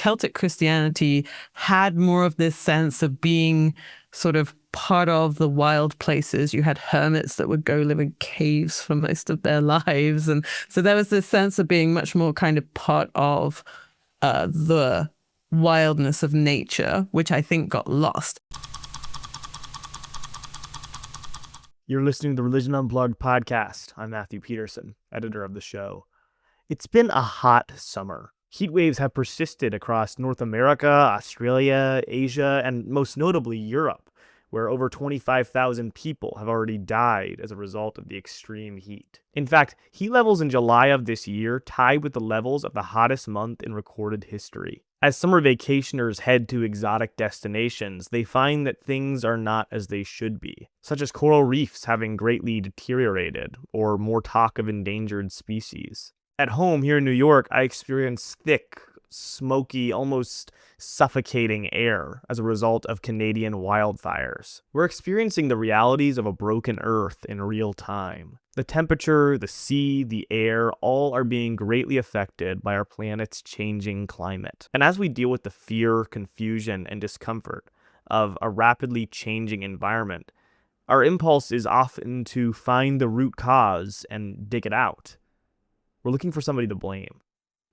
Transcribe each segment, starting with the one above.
Celtic Christianity had more of this sense of being sort of part of the wild places. You had hermits that would go live in caves for most of their lives. And so there was this sense of being much more kind of part of the wildness of nature, which I think got lost. You're listening to the Religion Unplugged podcast. I'm Matthew Peterson, editor of the show. It's been a hot summer. Heat waves have persisted across North America, Australia, Asia, and most notably Europe, where over 25,000 people have already died as a result of the extreme heat. In fact, heat levels in July of this year tied with the levels of the hottest month in recorded history. As summer vacationers head to exotic destinations, they find that things are not as they should be, such as coral reefs having greatly deteriorated, or more talk of endangered species. At home here in New York, I experience thick, smoky, almost suffocating air as a result of Canadian wildfires. We're experiencing the realities of a broken Earth in real time. The temperature, the sea, the air, all are being greatly affected by our planet's changing climate. And as we deal with the fear, confusion, and discomfort of a rapidly changing environment, our impulse is often to find the root cause and dig it out. We're looking for somebody to blame.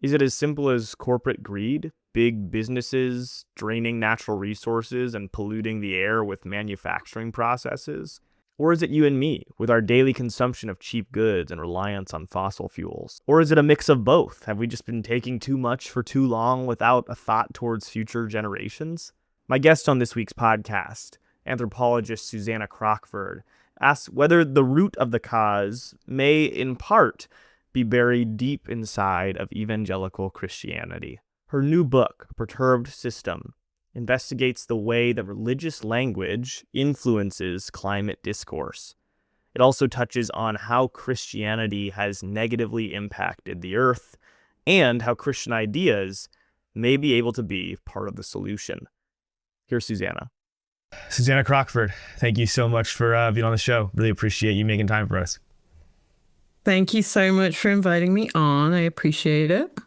Is it as simple as corporate greed, big businesses draining natural resources and polluting the air with manufacturing processes? Or is it you and me, with our daily consumption of cheap goods and reliance on fossil fuels? Or is it a mix of both? Have we just been taking too much for too long without a thought towards future generations? My guest on this week's podcast, anthropologist Susanna Crockford, asks whether the root of the cause may, in part, be buried deep inside of evangelical Christianity. Her new book, Perturbed System, investigates the way that religious language influences climate discourse. It also touches on how Christianity has negatively impacted the earth and how Christian ideas may be able to be part of the solution. Here's Susanna. Susanna Crockford, thank you so much for being on the show. Really appreciate you making time for us. Thank you so much for inviting me on. I appreciate it.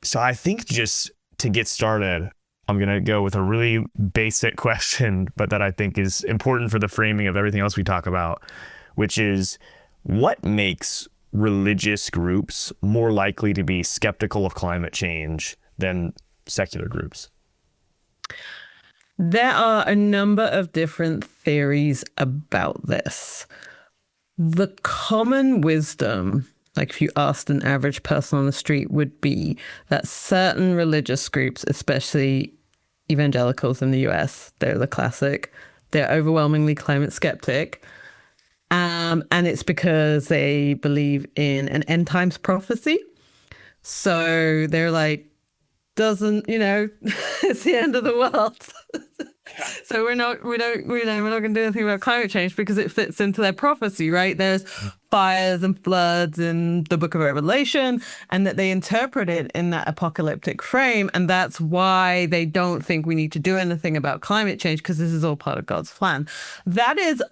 So I think just to get started, I'm going to go with a really basic question, but that I think is important for the framing of everything else we talk about, which is what makes religious groups more likely to be skeptical of climate change than secular groups? There are a number of different theories about this. The common wisdom, like if you asked an average person on the street, would be that certain religious groups, especially evangelicals in the US, they're the classic, they're overwhelmingly climate skeptic. And it's because they believe in an end times prophecy. So they're like, it's the end of the world. So we're not going to do anything about climate change because it fits into their prophecy, right? There's fires and floods in the book of Revelation, and that they interpret it in that apocalyptic frame. And that's why they don't think we need to do anything about climate change, because this is all part of God's plan. That is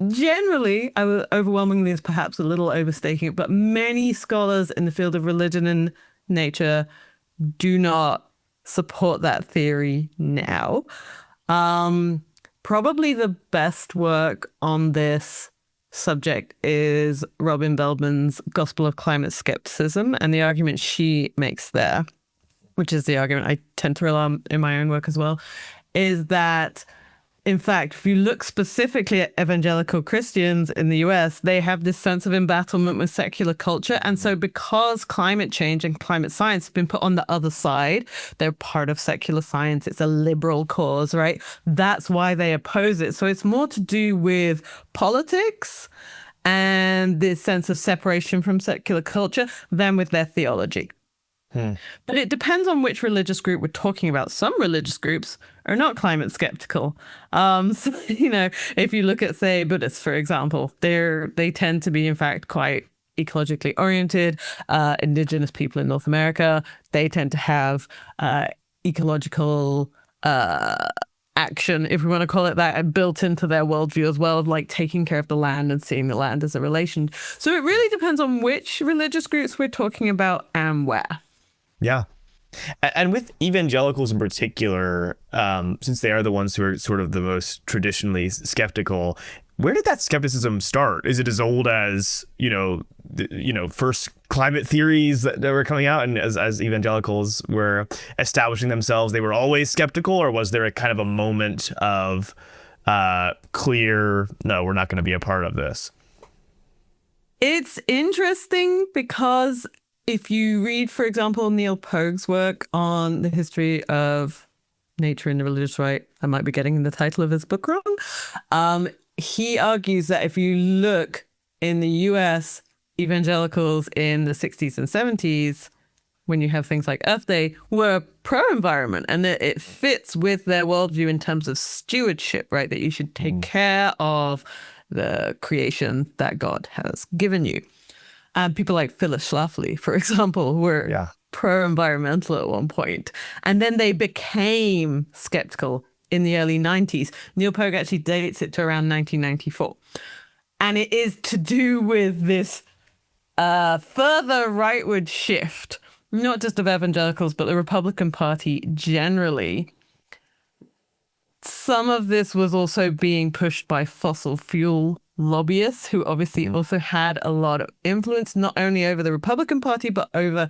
generally, overwhelmingly is perhaps a little overstating it, but many scholars in the field of religion and nature do not support that theory now. Probably the best work on this subject is Robin Veldman's Gospel of Climate Skepticism, and the argument she makes there, which is the argument I tend to rely on in my own work as well, is that in fact, if you look specifically at evangelical Christians in the US, they have this sense of embattlement with secular culture. And so because climate change and climate science have been put on the other side, they're part of secular science. It's a liberal cause, right? That's why they oppose it. So it's more to do with politics and this sense of separation from secular culture than with their theology. But it depends on which religious group we're talking about. Some religious groups are not climate skeptical. If you look at, say, Buddhists, for example, they tend to be, in fact, quite ecologically oriented. Indigenous people in North America, they tend to have ecological action, if we want to call it that, built into their worldview as well, of like taking care of the land and seeing the land as a relation. So it really depends on which religious groups we're talking about and where. Yeah. And with evangelicals in particular, since they are the ones who are sort of the most traditionally skeptical, where did that skepticism start? Is it as old as, first climate theories that were coming out, and as evangelicals were establishing themselves, they were always skeptical? Or was there a kind of a moment of clear, no, we're not going to be a part of this? It's interesting because if you read, for example, Neil Pogue's work on the history of nature and the religious right, I might be getting the title of his book wrong. He argues that if you look in the US, evangelicals in the 60s and 70s, when you have things like Earth Day, were pro-environment, and that it fits with their worldview in terms of stewardship, right? That you should take care of the creation that God has given you. And people like Phyllis Schlafly, for example, were pro-environmental at one point. And then they became skeptical in the early 90s. Neil Pogue actually dates it to around 1994. And it is to do with this further rightward shift, not just of evangelicals, but the Republican Party generally. Some of this was also being pushed by fossil fuel lobbyists, who obviously also had a lot of influence, not only over the Republican Party, but over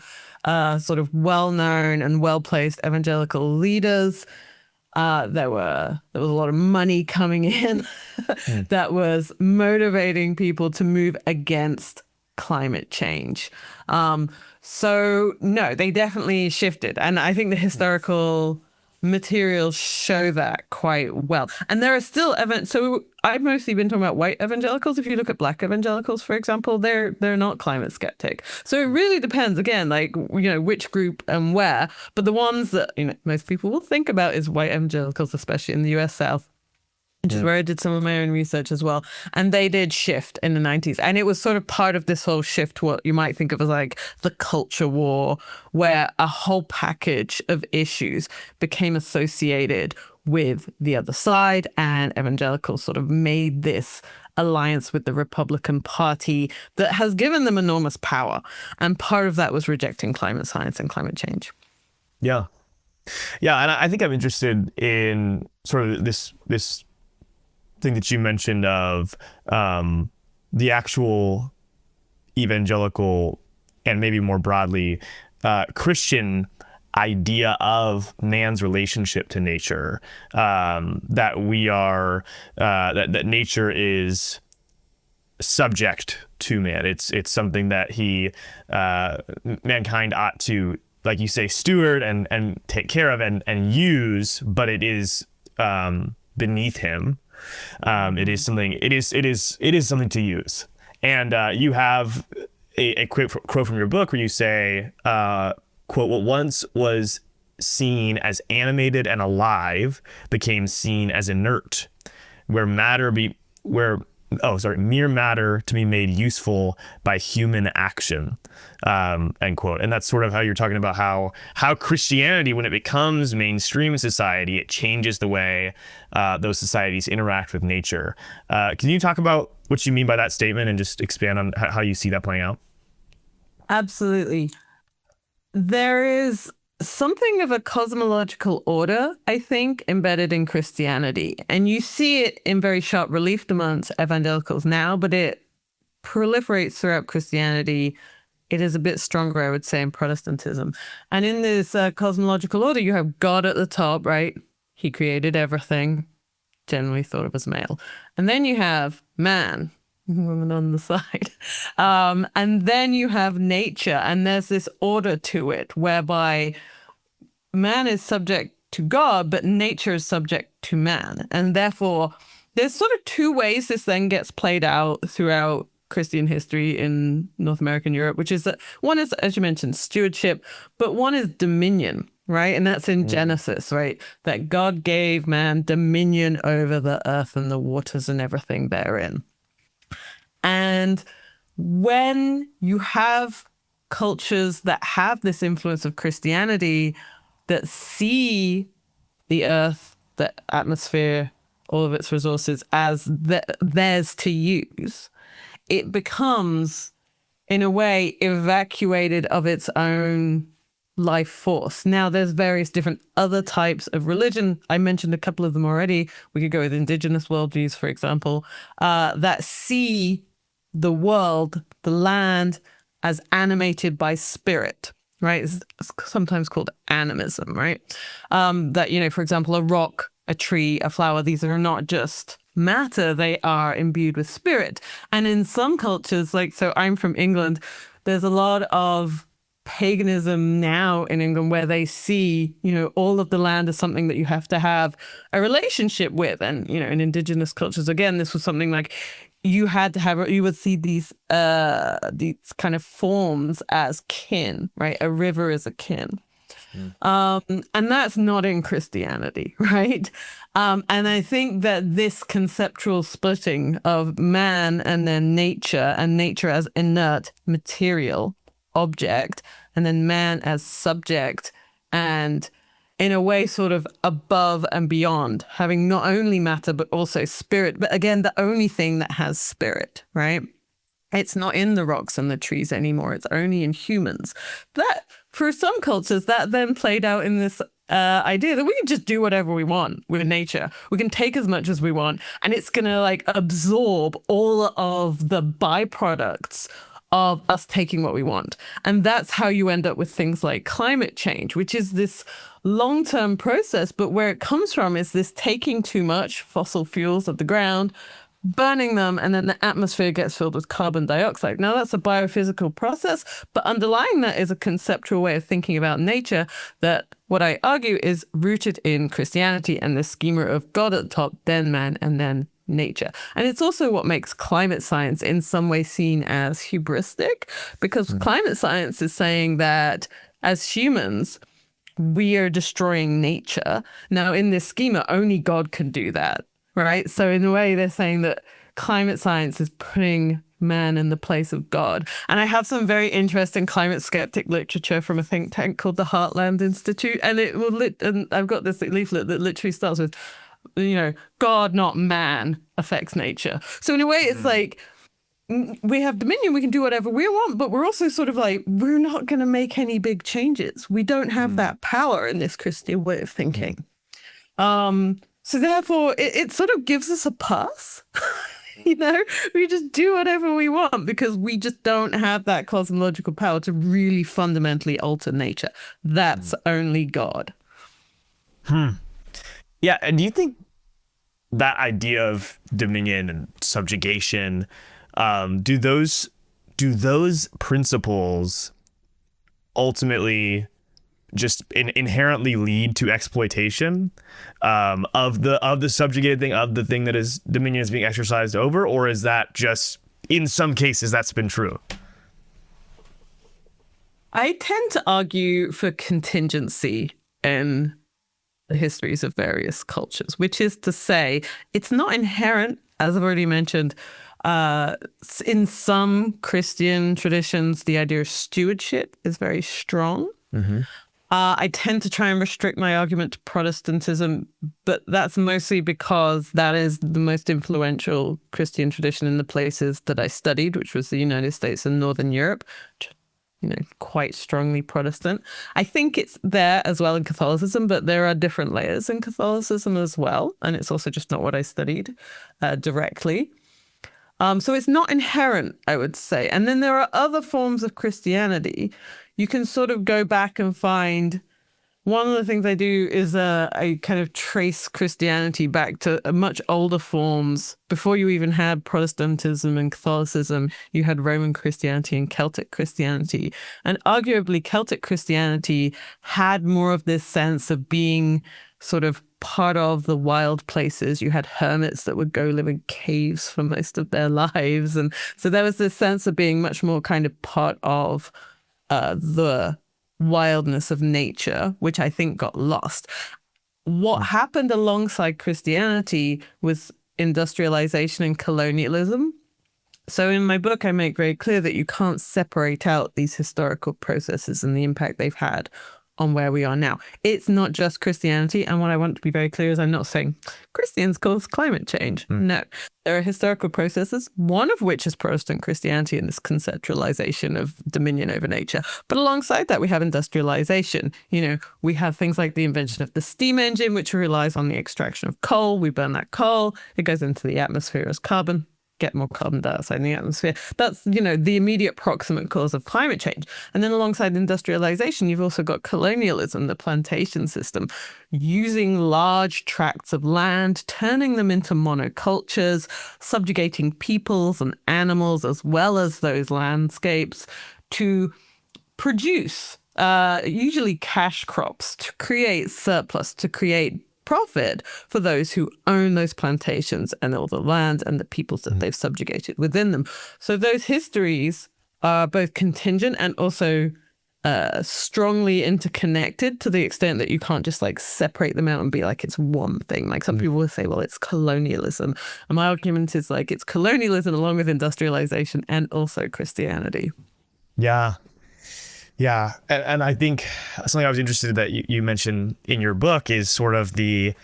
sort of well-known and well-placed evangelical leaders. There was a lot of money coming in that was motivating people to move against climate change. So no, they definitely shifted. And I think the historical materials show that quite well. And there are still so I've mostly been talking about white evangelicals. If you look at black evangelicals, for example, they're not climate skeptic. So it really depends, again, like, which group and where. But the ones that most people will think about is white evangelicals, especially in the US South, which is where I did some of my own research as well. And they did shift in the 90s. And it was sort of part of this whole shift, what you might think of as like the culture war, where a whole package of issues became associated with the other side. And evangelicals sort of made this alliance with the Republican Party that has given them enormous power. And part of that was rejecting climate science and climate change. Yeah. Yeah. And I think I'm interested in sort of this thing that you mentioned of the actual evangelical and maybe more broadly Christian idea of man's relationship to nature, that we are that nature is subject to man. It's something that mankind ought to, like you say, steward and take care of and use, but it is beneath him. It is something to use. And you have a quick quote from your book where you say, quote, "What once was seen as animated and alive became seen as inert, mere matter to be made useful by human action," end quote. And that's sort of how you're talking about how Christianity, when it becomes mainstream in society, it changes the way those societies interact with nature. Can you talk about what you mean by that statement and just expand on how you see that playing out? Absolutely. There is something of a cosmological order, I think, embedded in Christianity. And you see it in very sharp relief amongst evangelicals now, but it proliferates throughout Christianity. It is a bit stronger, I would say, in Protestantism. And in this cosmological order, you have God at the top, right? He created everything, generally thought of as male. And then you have man, woman on the side. And then you have nature, and there's this order to it whereby man is subject to God, but nature is subject to man. And therefore, there's sort of two ways this then gets played out throughout Christian history in North America and Europe, which is that one is, as you mentioned, stewardship, but one is dominion, right? And that's in Genesis, right? That God gave man dominion over the earth and the waters and everything therein. And when you have cultures that have this influence of Christianity, that see the earth, the atmosphere, all of its resources as theirs to use, it becomes, in a way, evacuated of its own life force. Now, there's various different other types of religion. I mentioned a couple of them already. We could go with indigenous worldviews, for example, that see the world, the land, as animated by spirit, right? It's sometimes called animism, right? That, you know, for example, a rock, a tree, a flower, these are not just matter, they are imbued with spirit. And in some cultures, like, so I'm from England, there's a lot of paganism now in England where they see, you know, all of the land as something that you have to have a relationship with. And, you know, in indigenous cultures, again, this was something like you had to have, you would see these kind of forms as kin, right? A river is a kin. And that's not in Christianity, right? And I think that this conceptual splitting of man and then nature, and nature as inert material object, and then man as subject, and in a way sort of above and beyond, having not only matter but also spirit, but again, the only thing that has spirit, right? It's not in the rocks and the trees anymore. It's only in humans. That, for some cultures, that then played out in this idea that we can just do whatever we want with nature. We can take as much as we want, and it's going to like absorb all of the byproducts of us taking what we want. And that's how you end up with things like climate change, which is this long-term process, but where it comes from is this taking too much fossil fuels of the ground, burning them, and then the atmosphere gets filled with carbon dioxide. Now, that's a biophysical process, but underlying that is a conceptual way of thinking about nature that, what I argue, is rooted in Christianity and the schema of God at the top, then man, and then nature. And it's also what makes climate science in some way seen as hubristic, because climate science is saying that as humans, we are destroying nature. Now, in this schema, only God can do that, right? So in a way, they're saying that climate science is putting man in the place of God. And I have some very interesting climate skeptic literature from a think tank called the Heartland Institute. And it will and I've got this leaflet that literally starts with, you know, God, not man, affects nature. So in a way, it's like, we have dominion, we can do whatever we want, but we're also sort of like, we're not going to make any big changes. We don't have that power in this Christian way of thinking. So therefore, it sort of gives us a pass. You know, we just do whatever we want because we just don't have that cosmological power to really fundamentally alter nature. That's only God. Yeah, and do you think that idea of dominion and subjugation, do those principles ultimately just inherently lead to exploitation of the subjugated thing, of the thing that is dominion is being exercised over, or is that just in some cases that's been true? I tend to argue for contingency in the histories of various cultures, which is to say, it's not inherent, as I've already mentioned. In some Christian traditions, the idea of stewardship is very strong. I tend to try and restrict my argument to Protestantism, but that's mostly because that is the most influential Christian tradition in the places that I studied, which was the United States and Northern Europe, you know, quite strongly Protestant. I think it's there as well in Catholicism, but there are different layers in Catholicism as well. And it's also just not what I studied directly. So it's not inherent, I would say. And then there are other forms of Christianity. You can sort of go back and find, one of the things I do is I kind of trace Christianity back to much older forms. Before you even had Protestantism and Catholicism, you had Roman Christianity and Celtic Christianity. And arguably Celtic Christianity had more of this sense of being sort of part of the wild places. You had hermits that would go live in caves for most of their lives. And so there was this sense of being much more kind of part of the wildness of nature, which I think got lost. What happened alongside Christianity was industrialization and colonialism. So in my book, I make very clear that you can't separate out these historical processes and the impact they've had on where we are now. It's not just Christianity. And what I want to be very clear is I'm not saying Christians cause climate change. No, there are historical processes, one of which is Protestant Christianity and this conceptualization of dominion over nature. But alongside that, we have industrialization. We have things like the invention of the steam engine, which relies on the extraction of coal. We burn that coal. It goes into the atmosphere as carbon. Get more carbon dioxide in the atmosphere. That's, the immediate proximate cause of climate change. And then alongside industrialization, you've also got colonialism, the plantation system, using large tracts of land, turning them into monocultures, subjugating peoples and animals as well as those landscapes to produce usually cash crops, to create surplus, to create profit for those who own those plantations and all the land and the peoples that they've subjugated within them. So those histories are both contingent and also strongly interconnected to the extent that you can't just separate them out and be like it's one thing. Like some people will say, well, it's colonialism. And my argument is it's colonialism along with industrialization and also Christianity. Yeah. Yeah. And I think something I was interested that you mentioned in your book is sort of the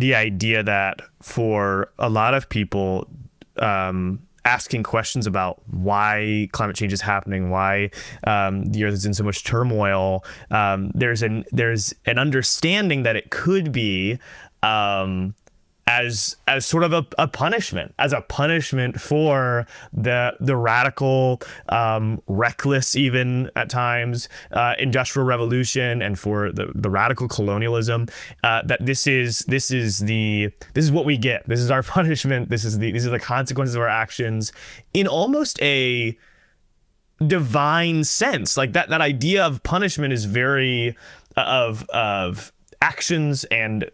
idea that for a lot of people, asking questions about why climate change is happening, why the earth is in so much turmoil, there's an understanding that it could be as sort of a punishment, as a punishment for the radical, reckless, even at times, industrial revolution, and for the radical colonialism. That this is what we get. This is our punishment. These are the consequences of our actions, in almost a divine sense. Like that idea of punishment is very of actions and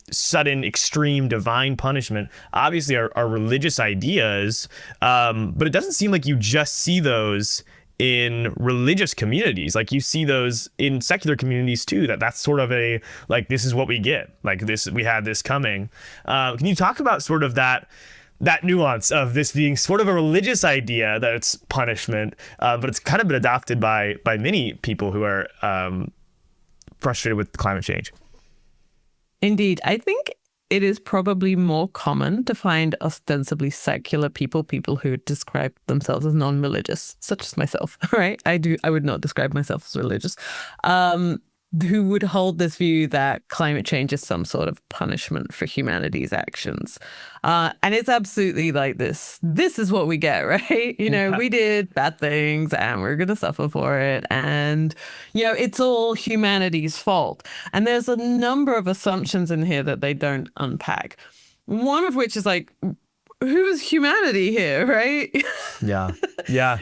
sudden extreme divine punishment obviously are religious ideas, but it doesn't seem like you just see those in religious communities. Like you see those in secular communities too, that's sort of this is what we get, we had this coming. Can you talk about sort of that nuance of this being sort of a religious idea, that it's punishment, but it's kind of been adopted by many people who are frustrated with climate change? Indeed. I think it is probably more common to find ostensibly secular people who describe themselves as non-religious, such as myself, right? I would not describe myself as religious, who would hold this view that climate change is some sort of punishment for humanity's actions. And it's absolutely like this is what we get, right? We did bad things and we're going to suffer for it. And, it's all humanity's fault. And there's a number of assumptions in here that they don't unpack. One of which is who's humanity here, right? Yeah. Yeah.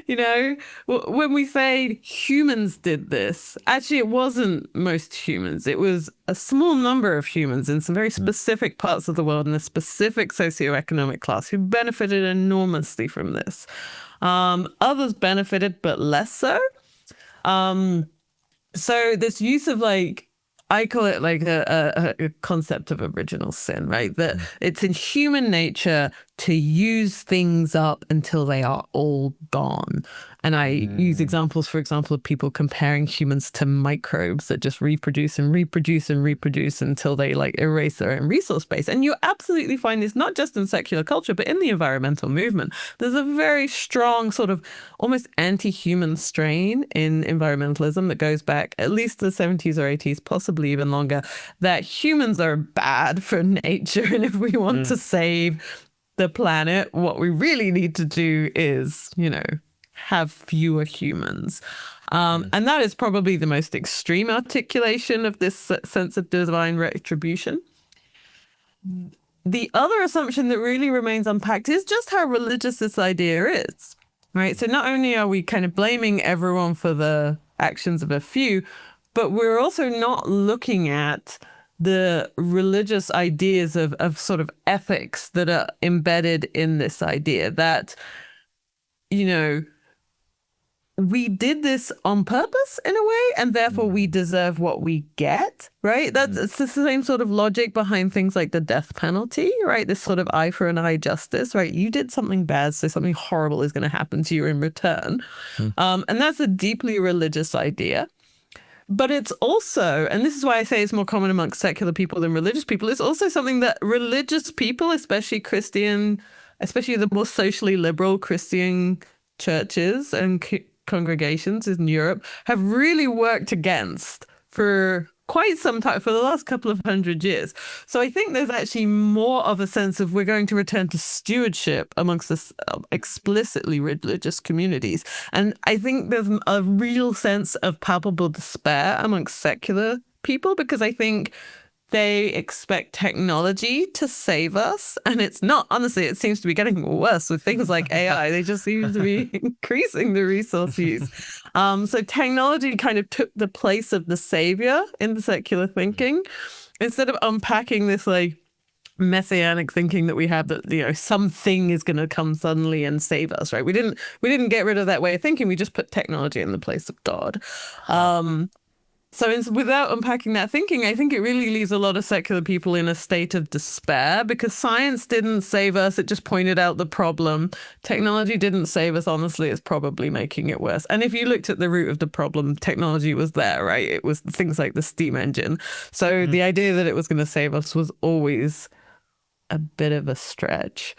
When we say humans did this, actually it wasn't most humans. It was a small number of humans in some very specific parts of the world in a specific socioeconomic class who benefited enormously from this. Others benefited, but less so. So this use of I call it a concept of original sin, right? That it's in human nature to use things up until they are all gone. And I use examples, for example, of people comparing humans to microbes that just reproduce and reproduce and reproduce until they erase their own resource base. And you absolutely find this not just in secular culture, but in the environmental movement. There's a very strong sort of almost anti-human strain in environmentalism that goes back at least the 70s or 80s, possibly even longer, that humans are bad for nature. And if we want to save the planet, what we really need to do is, have fewer humans. And that is probably the most extreme articulation of this sense of divine retribution. The other assumption that really remains unpacked is just how religious this idea is, right? So not only are we kind of blaming everyone for the actions of a few, but we're also not looking at the religious ideas of sort of ethics that are embedded in this idea that, we did this on purpose in a way, and therefore we deserve what we get, right? It's the same sort of logic behind things like the death penalty, right? This sort of eye for an eye justice, right? You did something bad, so something horrible is going to happen to you in return. And that's a deeply religious idea. But it's also, and this is why I say it's more common amongst secular people than religious people, it's also something that religious people, especially Christian, especially the more socially liberal Christian churches and congregations in Europe, have really worked against for quite some time, for the last couple of 100 years. So I think there's actually more of a sense of we're going to return to stewardship amongst this explicitly religious communities. And I think there's a real sense of palpable despair amongst secular people, because I think they expect technology to save us. And it's not, honestly, it seems to be getting worse with things like AI. They just seem to be increasing the resource use. So technology kind of took the place of the savior in the secular thinking. Instead of unpacking this like messianic thinking that we have that, you know, something is going to come suddenly and save us, right? We didn't get rid of that way of thinking. We just put technology in the place of God. So without unpacking that thinking, I think it really leaves a lot of secular people in a state of despair, because science didn't save us. It just pointed out the problem. Technology didn't save us. Honestly, it's probably making it worse. And if you looked at the root of the problem, technology was there, right? It was things like the steam engine. So the idea that it was going to save us was always a bit of a stretch.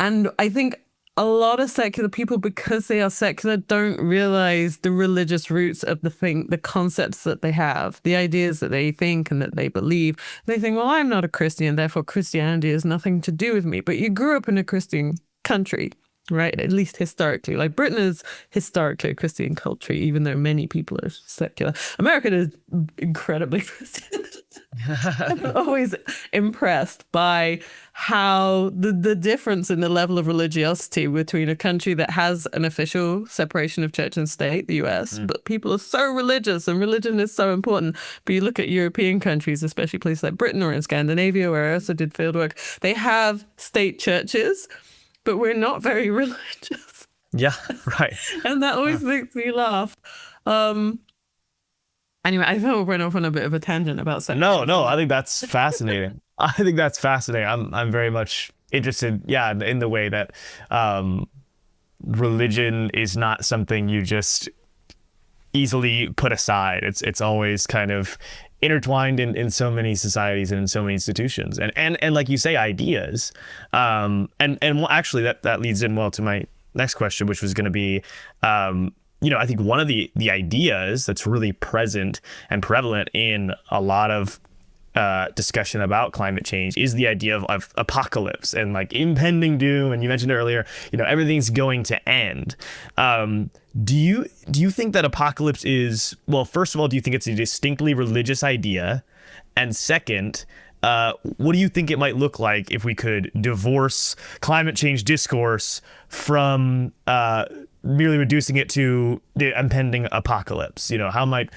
And I think a lot of secular people, because they are secular, don't realize the religious roots of the concepts that they have, the ideas that they think and that they believe. They think, well, I'm not a Christian, therefore Christianity has nothing to do with me. But you grew up in a Christian country, right? At least historically. Like Britain is historically a Christian country, even though many people are secular. America is incredibly Christian. I'm always impressed by how the difference in the level of religiosity between a country that has an official separation of church and state, the US, but people are so religious and religion is so important. But you look at European countries, especially places like Britain or in Scandinavia, where I also did fieldwork, they have state churches, but we're not very religious. Yeah, right. And that always makes me laugh. Anyway, I thought we went off on a bit of a tangent about sex. No, I think that's fascinating. I'm very much interested, in the way that religion is not something you just easily put aside. It's always kind of intertwined in so many societies and in so many institutions, and like you say, ideas. And actually that leads in well to my next question, which was going to be, I think one of the ideas that's really present and prevalent in a lot of discussion about climate change is the idea of apocalypse and like impending doom. And you mentioned earlier, everything's going to end. Do you think that apocalypse is, well, first of all, do you think it's a distinctly religious idea? And second, what do you think it might look like if we could divorce climate change discourse from merely reducing it to the impending apocalypse? How might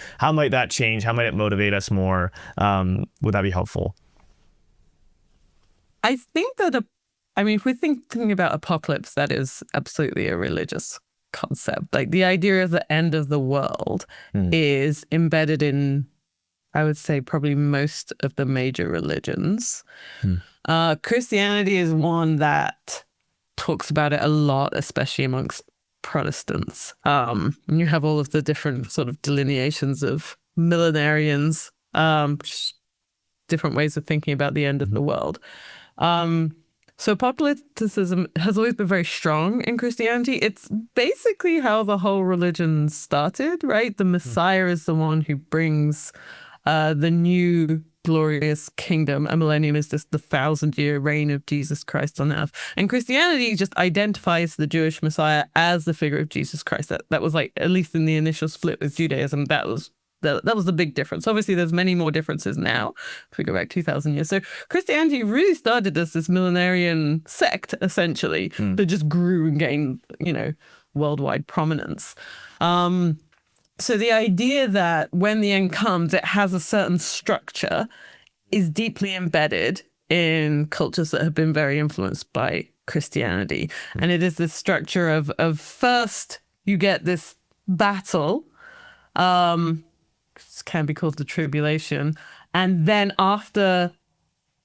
that change? How might it motivate us more? Would that be helpful? I think that, if we're thinking about apocalypse, that is absolutely a religious concept. Like the idea of the end of the world is embedded in, I would say, probably most of the major religions. Christianity is one that talks about it a lot, especially amongst Protestants. And you have all of the different sort of delineations of millenarians, different ways of thinking about the end of the world. So apocalypticism has always been very strong in Christianity. It's basically how the whole religion started, right? The Messiah is the one who brings the new glorious kingdom. A millennium is just the 1,000-year reign of Jesus Christ on earth. And Christianity just identifies the Jewish Messiah as the figure of Jesus Christ. That was like, at least in the initial split with Judaism, that was the big difference. Obviously, there's many more differences now if we go back 2,000 years. So Christianity really started as this millenarian sect, essentially, that just grew and gained, worldwide prominence. So the idea that when the end comes, it has a certain structure is deeply embedded in cultures that have been very influenced by Christianity. And it is this structure of first you get this battle, it can be called the tribulation. And then after,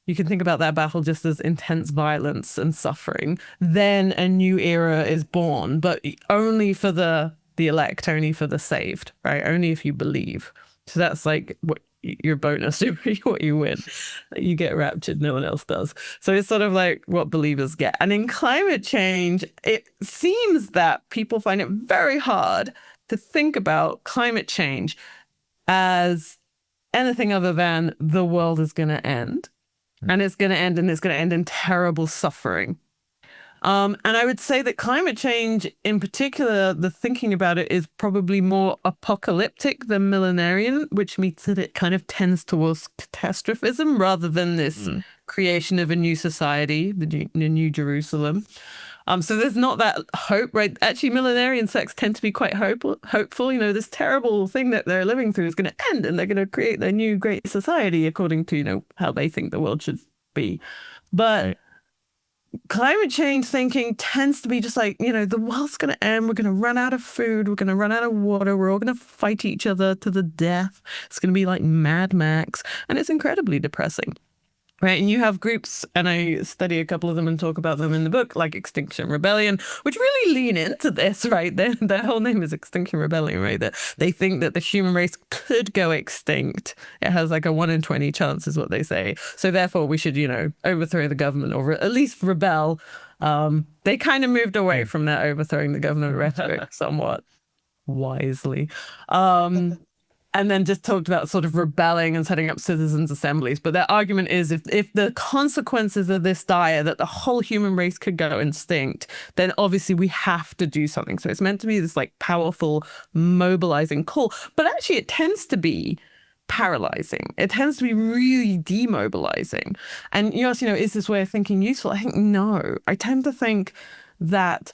you can think about that battle just as intense violence and suffering. Then a new era is born, but only for the the elect, only for the saved, right? Only if you believe. So that's like what your bonus, what you win. You get raptured, no one else does. So it's sort of like what believers get. And in climate change, it seems that people find it very hard to think about climate change as anything other than the world is going to end. And it's going to end, and it's going to end in terrible suffering. And I would say that climate change in particular, the thinking about it is probably more apocalyptic than millenarian, which means that it kind of tends towards catastrophism rather than this creation of a new society, the new Jerusalem. So there's not that hope, right? Actually, millenarian sects tend to be quite hopeful. You know, this terrible thing that they're living through is going to end, and they're going to create their new great society according to, you know, how they think the world should be. But climate change thinking tends to be just like, you know, the world's going to end. We're going to run out of food. We're going to run out of water. We're all going to fight each other to the death. It's going to be like Mad Max. And it's incredibly depressing. Right. And you have groups, and I study a couple of them and talk about them in the book, like Extinction Rebellion, which really lean into this, right? Their whole name is Extinction Rebellion, right? That they think that the human race could go extinct. It has like a 1 in 20 chance is what they say. So therefore we should, you know, overthrow the government or at least rebel. They kind of moved away from that overthrowing the government rhetoric somewhat wisely. And then just talked about sort of rebelling and setting up citizens' assemblies. But their argument is if the consequences of this dire, that the whole human race could go extinct, then obviously we have to do something. So it's meant to be this like powerful, mobilizing call. But actually it tends to be paralyzing. It tends to be really demobilizing. And you ask, you know, is this way of thinking useful? I think no. I tend to think that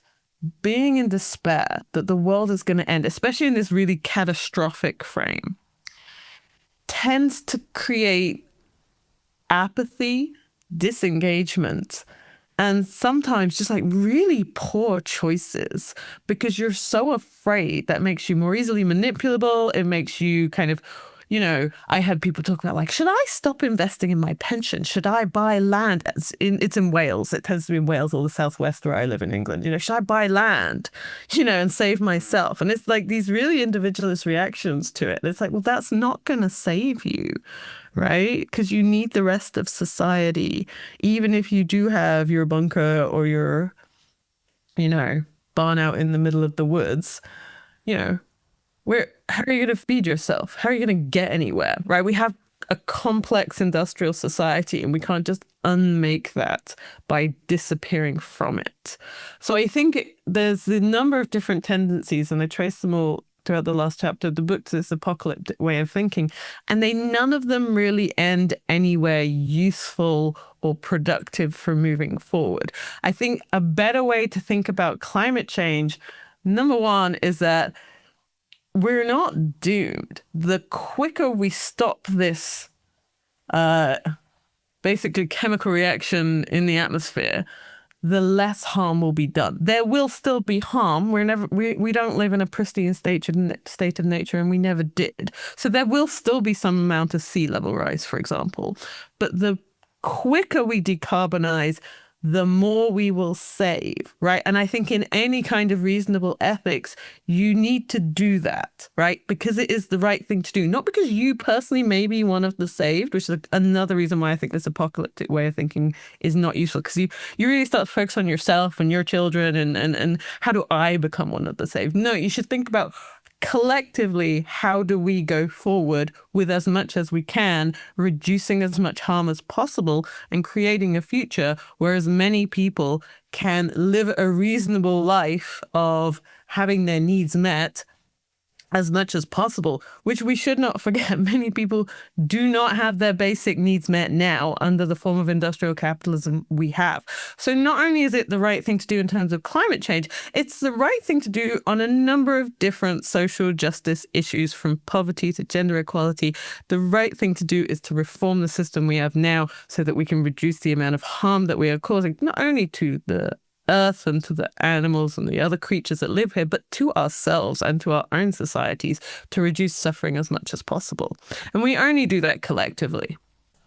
being in despair that the world is going to end, especially in this really catastrophic frame, tends to create apathy, disengagement, and sometimes just like really poor choices because you're so afraid. That makes you more easily manipulable. It makes you kind of, you know, I had people talk about like, should I stop investing in my pension? Should I buy land? It's in Wales. It tends to be in Wales or the southwest where I live in England. You know, should I buy land, you know, and save myself? And it's like these really individualist reactions to it. It's like, well, that's not going to save you, right? Because you need the rest of society. Even if you do have your bunker or your, you know, barn out in the middle of the woods, you know, how are you going to feed yourself? How are you going to get anywhere, right? We have a complex industrial society and we can't just unmake that by disappearing from it. So I think there's a number of different tendencies, and I trace them all throughout the last chapter of the book to this apocalyptic way of thinking. And none of them really end anywhere useful or productive for moving forward. I think a better way to think about climate change, number one, is that we're not doomed. The quicker we stop this basically chemical reaction in the atmosphere, the less harm will be done. There will still be harm. We don't live in a pristine state of nature, and we never did. So there will still be some amount of sea level rise, for example. But the quicker we decarbonize, the more we will save, right? And I think in any kind of reasonable ethics, you need to do that, right? Because it is the right thing to do. Not because you personally may be one of the saved, which is another reason why I think this apocalyptic way of thinking is not useful. Because you really start to focus on yourself and your children and how do I become one of the saved? No, you should think about collectively, how do we go forward with as much as we can, reducing as much harm as possible and creating a future where as many people can live a reasonable life of having their needs met as much as possible, which we should not forget. Many people do not have their basic needs met now under the form of industrial capitalism we have. So not only is it the right thing to do in terms of climate change, it's the right thing to do on a number of different social justice issues, from poverty to gender equality. The right thing to do is to reform the system we have now so that we can reduce the amount of harm that we are causing, not only to the earth and to the animals and the other creatures that live here, but to ourselves and to our own societies, to reduce suffering as much as possible. And we only do that collectively.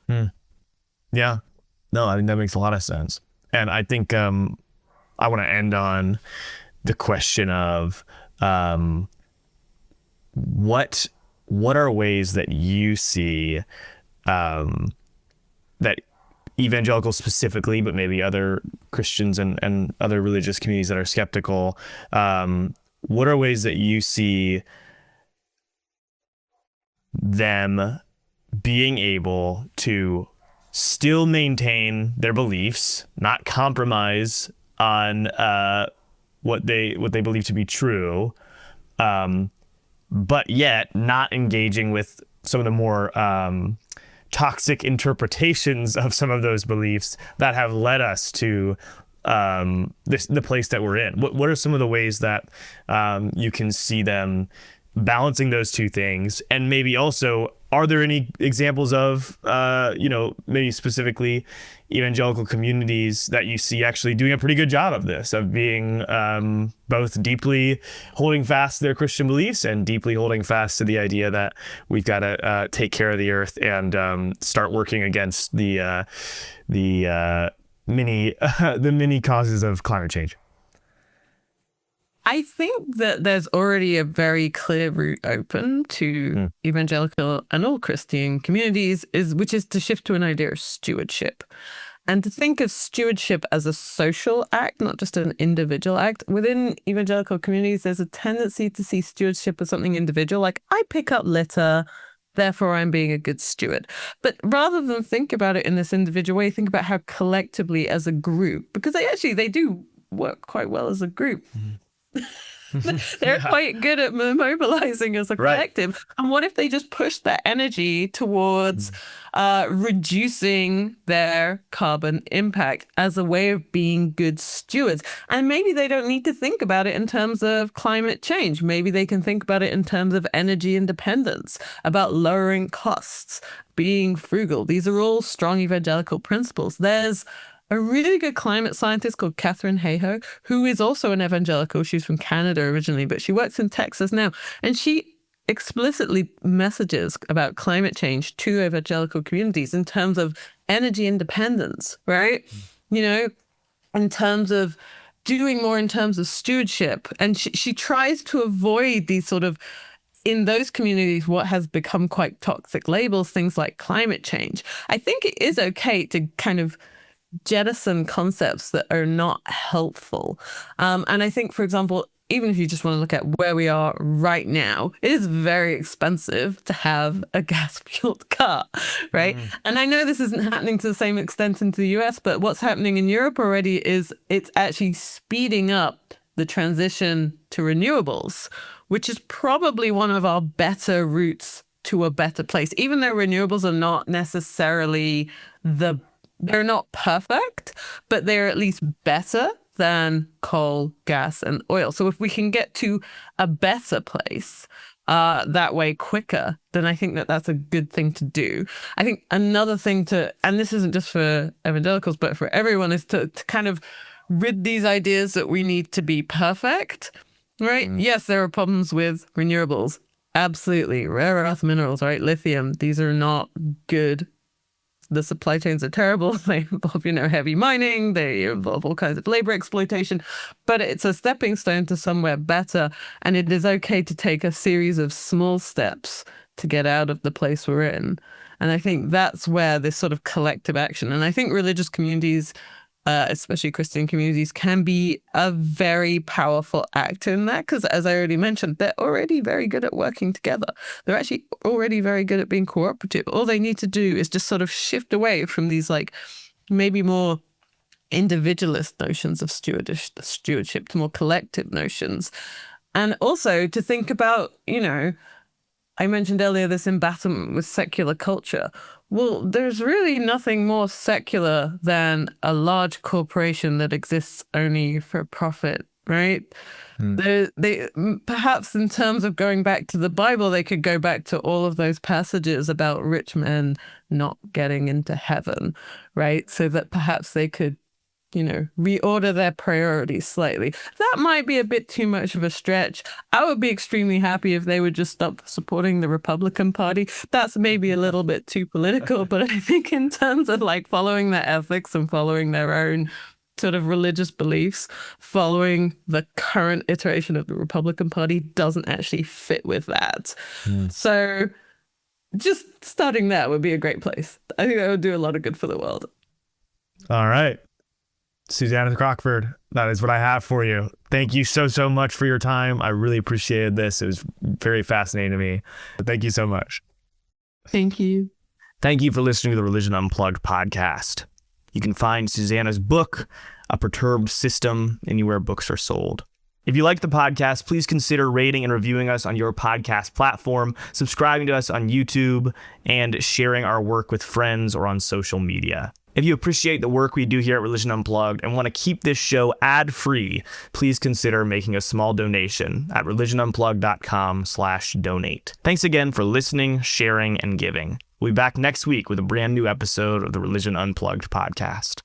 Yeah. No, I mean, that makes a lot of sense. And I think I want to end on the question of um, what are ways that you see that evangelical specifically, but maybe other Christians and other religious communities that are skeptical, what are ways that you see them being able to still maintain their beliefs, not compromise on what they believe to be true, but yet not engaging with some of the more toxic interpretations of some of those beliefs that have led us to the place that we're in? What are some of the ways that you can see them balancing those two things? And maybe also, are there any examples of, maybe specifically evangelical communities that you see actually doing a pretty good job of this, of being both deeply holding fast to their Christian beliefs and deeply holding fast to the idea that we've got to take care of the earth and start working against the many causes of climate change? I think that there's already a very clear route open to evangelical and all Christian communities, which is to shift to an idea of stewardship. And to think of stewardship as a social act, not just an individual act. Within evangelical communities, there's a tendency to see stewardship as something individual, like I pick up litter, therefore I'm being a good steward. But rather than think about it in this individual way, think about how collectively as a group, because they do work quite well as a group. They're quite good at mobilizing as a collective. Right. And what if they just push that energy towards reducing their carbon impact as a way of being good stewards? And maybe they don't need to think about it in terms of climate change. Maybe they can think about it in terms of energy independence, about lowering costs, being frugal. These are all strong evangelical principles. There's a really good climate scientist called Katharine Hayhoe, who is also an evangelical. She's from Canada originally, but she works in Texas now. And she explicitly messages about climate change to evangelical communities in terms of energy independence, right? In terms of doing more in terms of stewardship. And she tries to avoid these sort of, in those communities, what has become quite toxic labels, things like climate change. I think it is okay to kind of jettison concepts that are not helpful. And I think, for example, even if you just want to look at where we are right now, it is very expensive to have a gas-fueled car, right? And I know this isn't happening to the same extent in the US, but what's happening in Europe already is it's actually speeding up the transition to renewables, which is probably one of our better routes to a better place, even though renewables are not necessarily they're not perfect, but they're at least better than coal, gas, and oil. So if we can get to a better place that way quicker, then I think that that's a good thing to do. I think another thing and this isn't just for evangelicals, but for everyone, is to kind of rid these ideas that we need to be perfect, right? Yes, there are problems with renewables. Absolutely. Rare earth minerals, right? Lithium. These are not good. The supply chains are terrible. They involve, heavy mining. They involve all kinds of labor exploitation. But it's a stepping stone to somewhere better. And it is okay to take a series of small steps to get out of the place we're in. And I think that's where this sort of collective action, and I think religious communities, especially Christian communities, can be a very powerful actor in that, because as I already mentioned, they're already very good at working together. They're actually already very good at being cooperative. All they need to do is just sort of shift away from these maybe more individualist notions of stewardship to more collective notions. And also to think about, I mentioned earlier this embattlement with secular culture. Well, there's really nothing more secular than a large corporation that exists only for profit, right? They perhaps, in terms of going back to the Bible, they could go back to all of those passages about rich men not getting into heaven, right? So that perhaps they could reorder their priorities slightly. That might be a bit too much of a stretch. I would be extremely happy if they would just stop supporting the Republican Party. That's maybe a little bit too political, but I think in terms of following their ethics and following their own sort of religious beliefs following the current iteration of the Republican Party doesn't actually fit with that. So just starting there would be a great place. I think that would do a lot of good for the world. All right. Susanna Crockford, that is what I have for you. Thank you so much for your time. I really appreciated this. It was very fascinating to me. Thank you so much. Thank you. Thank you for listening to the Religion Unplugged podcast. You can find Susanna's book, A Perturbed System, anywhere books are sold. If you like the podcast, please consider rating and reviewing us on your podcast platform, subscribing to us on YouTube, and sharing our work with friends or on social media. If you appreciate the work we do here at Religion Unplugged and want to keep this show ad-free, please consider making a small donation at religionunplugged.com/donate. Thanks again for listening, sharing, and giving. We'll be back next week with a brand new episode of the Religion Unplugged podcast.